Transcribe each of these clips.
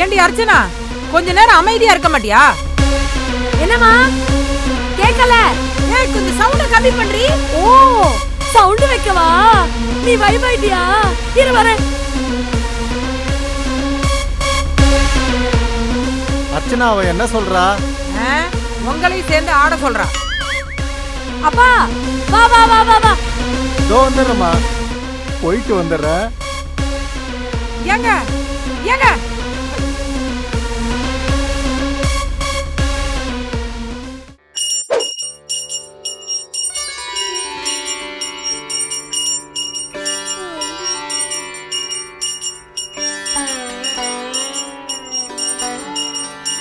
ஏண்டி அர்ச்சனா, கொஞ்ச நேரம் அமைதியா இருக்க மாட்டியா? என்னம்மா கேக்கல? ஏய், கொஞ்சம் சவுண்ட கம்மி பண்றீ. ஓ, சவுண்ட் வைக்கவா? நீ வைபாயிட்டியா? இரு வரேன். அர்ச்சனா அவ என்ன சொல்றா? உங்களையும் சேர்ந்து ஆட சொல்றா. அப்பா வா வா வா வா வா. இதோ வந்துடுறேம்மா, போயிட்டு வந்துடுறேன். ஏங்க ஏங்க,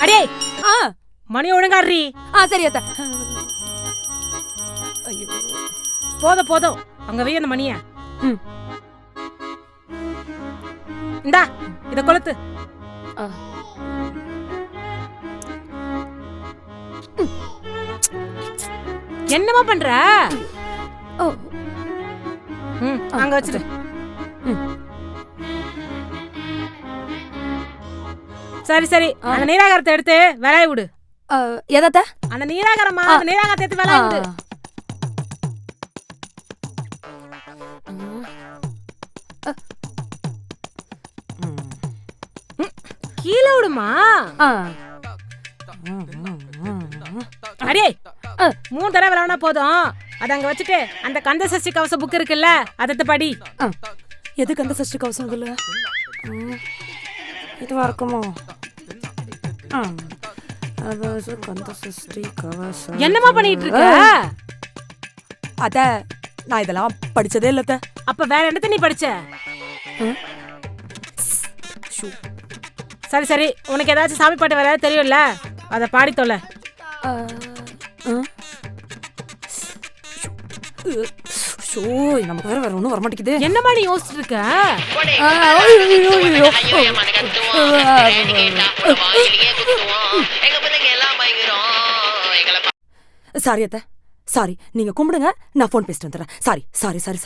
அடே ஆ மணி ஒழுங்காடுறி. சரி அத்த. ஐயோ போதும் போதும், அங்க வை அந்த மணிய. இந்தா இத கொளுத்து. என்னமா பண்ற? அங்க வச்சிரு. சரி சரி, அந்த நீராகாரத்தை எடுத்து விளைய விடு. எதத்த? அந்த நீராகாரமா, அந்த நீராகாரத்தை எடுத்து விளைய விடு. கீழே விடுமா? அடே 3 தடவை விளையாடுனா போதும். அத அங்க வச்சுட்டு அந்த கந்த சஷ்டி கவச புக் இருக்குல்ல, அதை படி. எது கந்த சஷ்டி கவசம்? இதுல இதுவா இருக்குமோ? என்னமா பண்ணிட்டு இருக்க? அத நான் இதெல்லாம் படிச்சதே இல்ல. அப்ப வேற என்னத்த நீ படிச்ச? சரி சரி, உனக்கு ஏதாச்சும் சாமி பாட்டு வேற தெரியும்ல, அத பாடி தொலை. நமக்கு வேற வேற ஒண்ணும் வர மாட்டேங்குது. என்னமா நீ யோசிச்சுட்டு இருக்க? சாரி அத்த, சாரி. நீங்க கும்பிடுங்க, நான் போன் பேசிட்டு வந்துடுறேன். Sorry sorry sorry sorry.